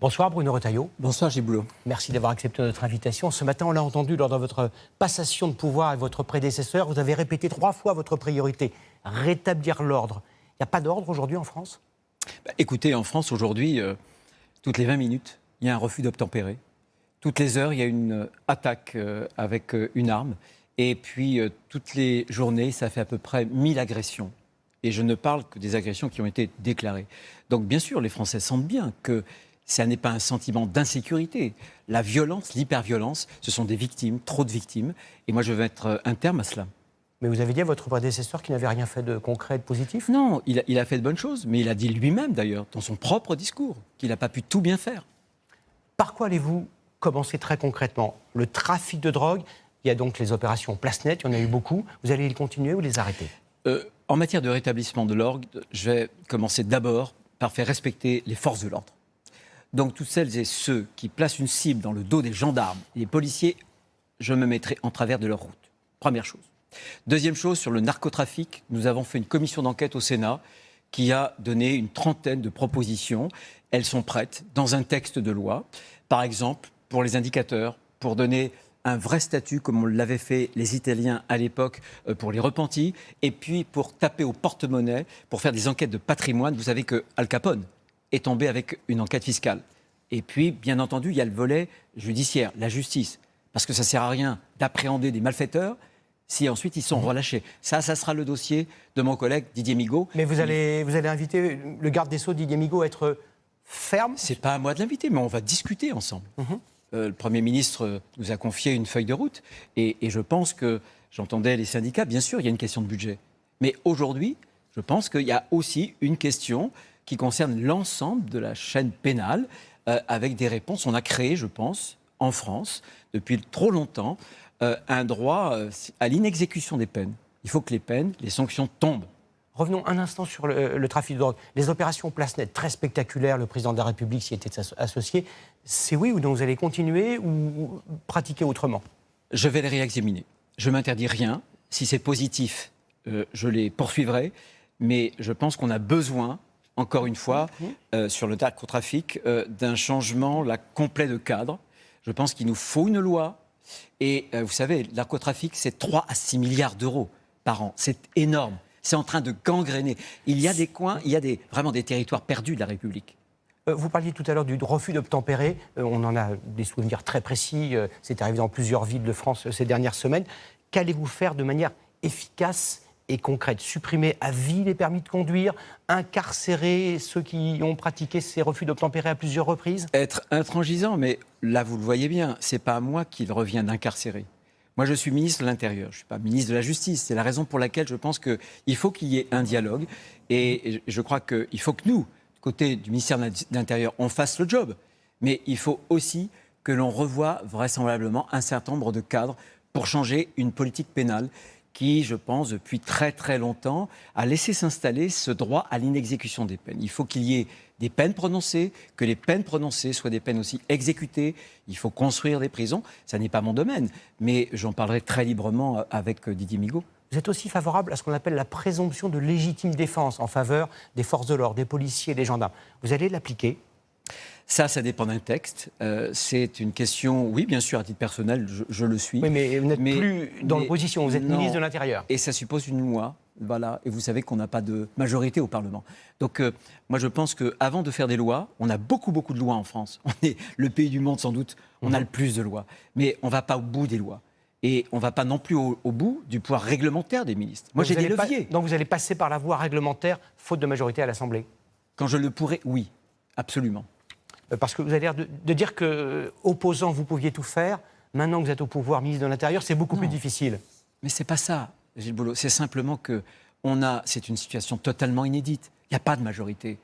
Bonsoir Bruno Retailleau. Bonsoir Gilles Boulot. Merci d'avoir accepté notre invitation. Ce matin, on l'a entendu lors de votre passation de pouvoir avec votre prédécesseur, vous avez répété 3 fois votre priorité, rétablir l'ordre. Il n'y a pas d'ordre aujourd'hui en France ? Écoutez, en France aujourd'hui, toutes les 20 minutes, il y a un refus d'obtempérer. Toutes les heures, il y a une attaque avec une arme. Et puis, toutes les journées, ça fait à peu près 1000 agressions. Et je ne parle que des agressions qui ont été déclarées. Donc, bien sûr, les Français sentent bien que ça n'est pas un sentiment d'insécurité. La violence, l'hyperviolence, ce sont des victimes, trop de victimes. Et moi, je veux mettre un terme à cela. Mais vous avez dit à votre prédécesseur qu'il n'avait rien fait de concret, de positif ? Non, il a fait de bonnes choses. Mais il a dit lui-même, d'ailleurs, dans son propre discours, qu'il n'a pas pu tout bien faire. Par quoi allez-vous commencer très concrètement ? Le trafic de drogue, il y a donc les opérations Place Nette, il y en a eu beaucoup. Vous allez les continuer ou les arrêter ? En matière de rétablissement de l'ordre, je vais commencer d'abord par faire respecter les forces de l'ordre. Donc, toutes celles et ceux qui placent une cible dans le dos des gendarmes et des policiers, je me mettrai en travers de leur route. Première chose. Deuxième chose, sur le narcotrafic, nous avons fait une commission d'enquête au Sénat qui a donné une trentaine de propositions. Elles sont prêtes dans un texte de loi. Par exemple, pour les indicateurs, pour donner un vrai statut, comme on l'avait fait les Italiens à l'époque pour les repentis, et puis pour taper au porte-monnaie, pour faire des enquêtes de patrimoine. Vous savez que Al Capone est tombé avec une enquête fiscale. Et puis, bien entendu, il y a le volet judiciaire, la justice. Parce que ça ne sert à rien d'appréhender des malfaiteurs si ensuite ils sont relâchés. Ça sera le dossier de mon collègue Didier Migaud. Mais vous allez inviter le garde des Sceaux, Didier Migaud, à être ferme ? Ce n'est pas à moi de l'inviter, mais on va discuter ensemble. Le Premier ministre nous a confié une feuille de route. Et je pense que, j'entendais les syndicats, bien sûr, il y a une question de budget. Mais aujourd'hui, je pense qu'il y a aussi une question qui concerne l'ensemble de la chaîne pénale, avec des réponses. On a créé, je pense, en France, depuis trop longtemps, un droit à l'inexécution des peines. Il faut que les peines, les sanctions tombent. Revenons un instant sur le trafic de drogue. Les opérations Place Nette, très spectaculaires, le président de la République s'y était associé. C'est oui ou non, vous allez continuer ou pratiquer autrement ? Je vais les réexaminer. Je ne m'interdis rien. Si c'est positif, je les poursuivrai. Mais je pense qu'on a besoin, encore une fois, sur le narcotrafic, d'un changement complet de cadre. Je pense qu'il nous faut une loi. Et vous savez, le narcotrafic, c'est 3 à 6 milliards d'euros par an. C'est énorme. C'est en train de gangréner. Il y a des coins, il y a vraiment des territoires perdus de la République. Vous parliez tout à l'heure du refus d'obtempérer. On en a des souvenirs très précis. C'est arrivé dans plusieurs villes de France ces dernières semaines. Qu'allez-vous faire de manière efficace et concrète ? Supprimer à vie les permis de conduire, incarcérer ceux qui ont pratiqué ces refus d'obtempérer à plusieurs reprises ? Être intransigeant, mais là, vous le voyez bien, c'est pas à moi qu'il revient d'incarcérer. Moi, je suis ministre de l'Intérieur, je ne suis pas ministre de la Justice. C'est la raison pour laquelle je pense qu'il faut qu'il y ait un dialogue. Et je crois qu'il faut que nous, côté du ministère de l'Intérieur, on fasse le job. Mais il faut aussi que l'on revoie vraisemblablement un certain nombre de cadres pour changer une politique pénale qui, je pense, depuis très très longtemps, a laissé s'installer ce droit à l'inexécution des peines. Il faut qu'il y ait des peines prononcées, que les peines prononcées soient des peines aussi exécutées. Il faut construire des prisons. Ça n'est pas mon domaine, mais j'en parlerai très librement avec Didier Migaud. Vous êtes aussi favorable à ce qu'on appelle la présomption de légitime défense en faveur des forces de l'ordre, des policiers et des gendarmes. Vous allez l'appliquer ? Ça dépend d'un texte. C'est une question, oui, bien sûr, à titre personnel, je le suis. Oui, mais vous n'êtes plus dans l'opposition, vous êtes ministre de l'Intérieur. Et ça suppose une loi, voilà. Et vous savez qu'on n'a pas de majorité au Parlement. Donc, moi, je pense qu'avant de faire des lois, on a beaucoup de lois en France. On est le pays du monde, sans doute, on a le plus de lois. Mais on ne va pas au bout des lois. Et on ne va pas non plus au bout du pouvoir réglementaire des ministres. Moi, j'ai des leviers. Donc, vous allez passer par la voie réglementaire, faute de majorité à l'Assemblée ? Quand je le pourrai, oui, absolument. Parce que vous avez l'air de dire qu'opposant, vous pouviez tout faire. Maintenant que vous êtes au pouvoir, ministre de l'Intérieur, c'est beaucoup plus difficile. Mais ce n'est pas ça, Gilles Boulot. C'est simplement que c'est une situation totalement inédite. Il n'y a pas de majorité.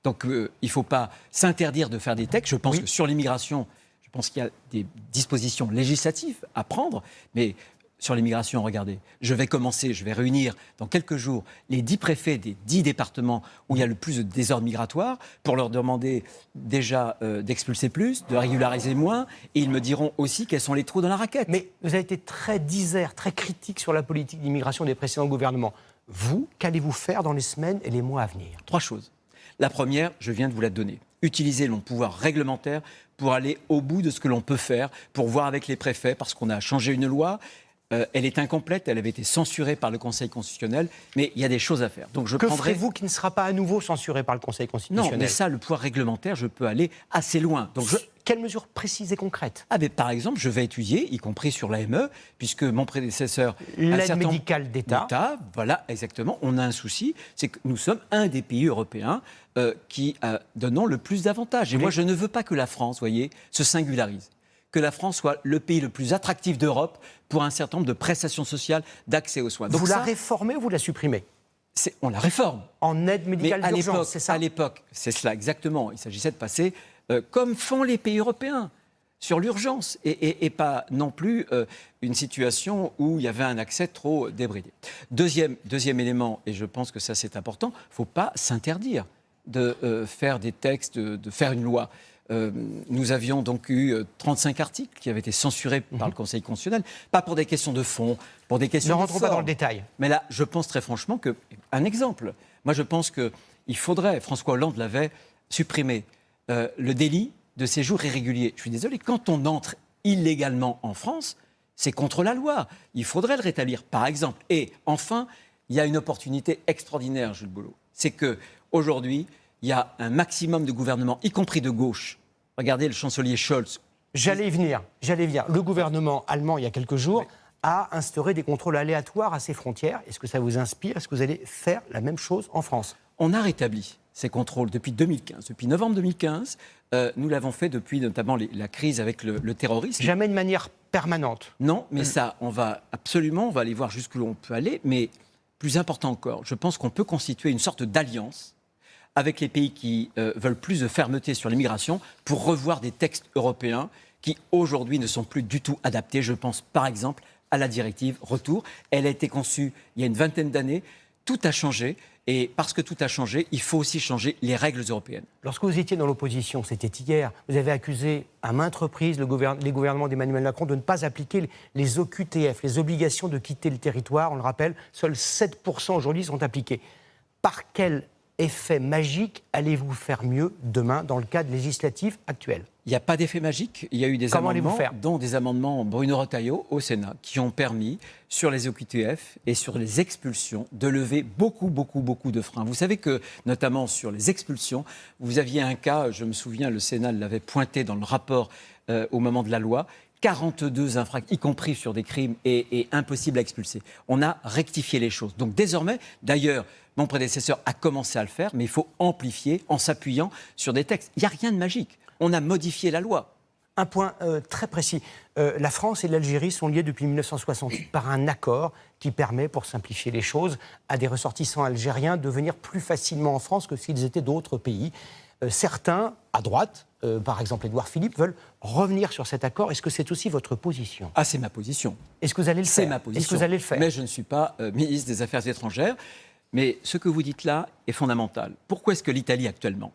Donc, il ne faut pas s'interdire de faire des textes. Je pense que sur l'immigration, je pense qu'il y a des dispositions législatives à prendre. Mais sur l'immigration, regardez, je vais réunir dans quelques jours les 10 préfets des 10 départements où il y a le plus de désordre migratoire pour leur demander déjà d'expulser plus, de régulariser moins, et ils me diront aussi quels sont les trous dans la raquette. Mais vous avez été très disert, très critique sur la politique d'immigration des précédents gouvernements. Vous, qu'allez-vous faire dans les semaines et les mois à venir ? 3 choses. La première, je viens de vous la donner. utiliser mon pouvoir réglementaire pour aller au bout de ce que l'on peut faire, pour voir avec les préfets, parce qu'on a changé une loi. Elle est incomplète, elle avait été censurée par le Conseil constitutionnel, mais il y a des choses à faire. Donc que ferez-vous qui ne sera pas à nouveau censuré par le Conseil constitutionnel? Non, mais ça, le pouvoir réglementaire, je peux aller assez loin. Donc Quelles mesures précises et concrètes? Par exemple, je vais étudier, y compris sur l'AME, puisque mon prédécesseur... L'aide médicale d'État. Voilà, exactement. On a un souci, c'est que nous sommes un des pays européens qui donnons le plus d'avantages. Et moi, je ne veux pas que la France, voyez, se singularise. Que la France soit le pays le plus attractif d'Europe pour un certain nombre de prestations sociales, d'accès aux soins. Donc vous la réformez ou vous la supprimez? On la réforme. En aide médicale d'urgence, c'est ça? À l'époque, c'est cela exactement. Il s'agissait de passer, comme font les pays européens, sur l'urgence et pas non plus une situation où il y avait un accès trop débridé. Deuxième élément, et je pense que ça c'est important, il ne faut pas s'interdire de faire des textes, de faire une loi. Nous avions donc eu 35 articles qui avaient été censurés par le Conseil constitutionnel, pas pour des questions de fond, pour des questions de forme. Ne rentrons pas dans le détail. Mais là, je pense très franchement que, un exemple, moi je pense qu'il faudrait, François Hollande l'avait supprimé, le délit de séjour irrégulier. Je suis désolé, quand on entre illégalement en France, c'est contre la loi. Il faudrait le rétablir, par exemple. Et enfin, il y a une opportunité extraordinaire, Jules Boulot. C'est qu'aujourd'hui, il y a un maximum de gouvernements, y compris de gauche. Regardez le chancelier Scholz. J'allais y venir. Le gouvernement allemand, il y a quelques jours, a instauré des contrôles aléatoires à ses frontières. Est-ce que ça vous inspire? Est-ce que vous allez faire la même chose en France? On a rétabli ces contrôles depuis 2015. Depuis novembre 2015, nous l'avons fait depuis notamment la crise avec le terrorisme. Jamais de manière permanente. Non, mais ça, on va aller voir jusqu'où on peut aller. Mais plus important encore, je pense qu'on peut constituer une sorte d'alliance avec les pays qui veulent plus de fermeté sur l'immigration pour revoir des textes européens qui, aujourd'hui, ne sont plus du tout adaptés. Je pense, par exemple, à la directive Retour. Elle a été conçue il y a une vingtaine d'années. Tout a changé. Et parce que tout a changé, il faut aussi changer les règles européennes. Lorsque vous étiez dans l'opposition, c'était hier, vous avez accusé à maintes reprises les gouvernements d'Emmanuel Macron de ne pas appliquer les OQTF, les obligations de quitter le territoire. On le rappelle, seuls 7% aujourd'hui sont appliqués. Par quel effet magique allez-vous faire mieux demain dans le cadre législatif actuel? Il n'y a pas d'effet magique. Il y a eu des amendements, dont des amendements Bruno Retailleau au Sénat, qui ont permis, sur les OQTF et sur les expulsions, de lever beaucoup de freins. Vous savez que, notamment sur les expulsions, vous aviez un cas, je me souviens, le Sénat l'avait pointé dans le rapport au moment de la loi, 42 infractions, y compris sur des crimes, et impossible à expulser. On a rectifié les choses. Donc désormais, d'ailleurs, mon prédécesseur a commencé à le faire, mais il faut amplifier en s'appuyant sur des textes. Il n'y a rien de magique. On a modifié la loi. Un point très précis. La France et l'Algérie sont liées depuis 1968 par un accord qui permet, pour simplifier les choses, à des ressortissants algériens de venir plus facilement en France que s'ils étaient d'autres pays. Certains, à droite, par exemple Édouard Philippe, veulent revenir sur cet accord. Est-ce que c'est aussi votre position? Ah, c'est ma position. Est-ce que vous allez le faire? C'est ma position. Est-ce que vous allez le faire? Mais je ne suis pas ministre des Affaires étrangères. Mais ce que vous dites là est fondamental. Pourquoi est-ce que l'Italie, actuellement,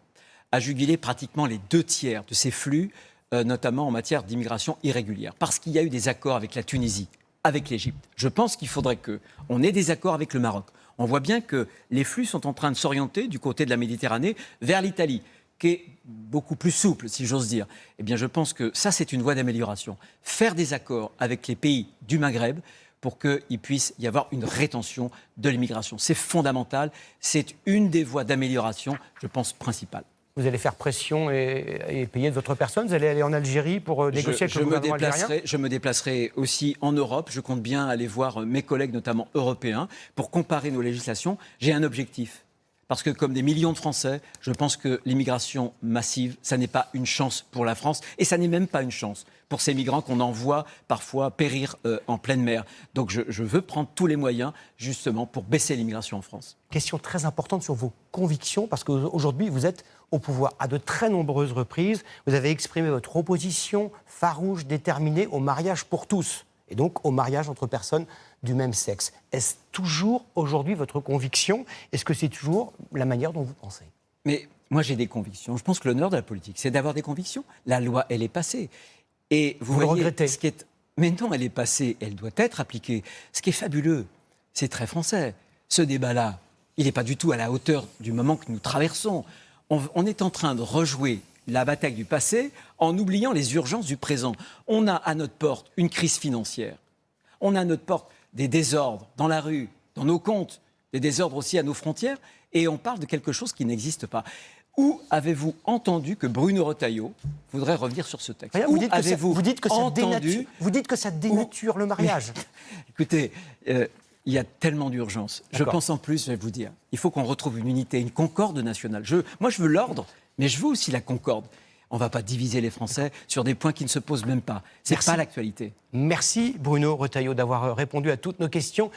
a jugulé pratiquement les 2/3 de ces flux, notamment en matière d'immigration irrégulière? Parce qu'il y a eu des accords avec la Tunisie, avec l'Égypte. Je pense qu'il faudrait qu'on ait des accords avec le Maroc. On voit bien que les flux sont en train de s'orienter du côté de la Méditerranée vers l'Italie, qui est beaucoup plus souple, si j'ose dire. Eh bien, je pense que ça, c'est une voie d'amélioration. Faire des accords avec les pays du Maghreb pour qu'il puisse y avoir une rétention de l'immigration. C'est fondamental. C'est une des voies d'amélioration, je pense, principales. Vous allez faire pression et payer de votre personne? Vous allez aller en Algérie pour négocier avec le gouvernement algérien? Je me déplacerai aussi en Europe. Je compte bien aller voir mes collègues, notamment européens, pour comparer nos législations. J'ai un objectif. Parce que comme des millions de Français, je pense que l'immigration massive, ça n'est pas une chance pour la France. Et ça n'est même pas une chance pour ces migrants qu'on envoie parfois périr en pleine mer. Donc je veux prendre tous les moyens, justement, pour baisser l'immigration en France. Question très importante sur vos convictions, parce qu'aujourd'hui, vous êtes au pouvoir à de très nombreuses reprises. Vous avez exprimé votre opposition farouche, déterminée au mariage pour tous, et donc au mariage entre personnes du même sexe. Est-ce toujours aujourd'hui votre conviction? Est-ce que c'est toujours la manière dont vous pensez? Mais moi, j'ai des convictions. Je pense que l'honneur de la politique, c'est d'avoir des convictions. La loi, elle est passée. Et vous le voyez, regrettez? Mais non, elle est passée, elle doit être appliquée. Ce qui est fabuleux, c'est très français. Ce débat-là, il n'est pas du tout à la hauteur du moment que nous traversons. on est en train de rejouer la bataille du passé en oubliant les urgences du présent. On a à notre porte une crise financière. On a à notre porte des désordres dans la rue, dans nos comptes, des désordres aussi à nos frontières, et on parle de quelque chose qui n'existe pas. Où avez-vous entendu que Bruno Retailleau voudrait revenir sur ce texte? Vous dites que ça dénature le mariage. Écoutez, il y a tellement d'urgence. Je pense en plus, je vais vous dire, il faut qu'on retrouve une unité, une concorde nationale. Moi, je veux l'ordre, mais je veux aussi la concorde. On ne va pas diviser les Français sur des points qui ne se posent même pas. Ce n'est pas l'actualité. Merci Bruno Retailleau d'avoir répondu à toutes nos questions.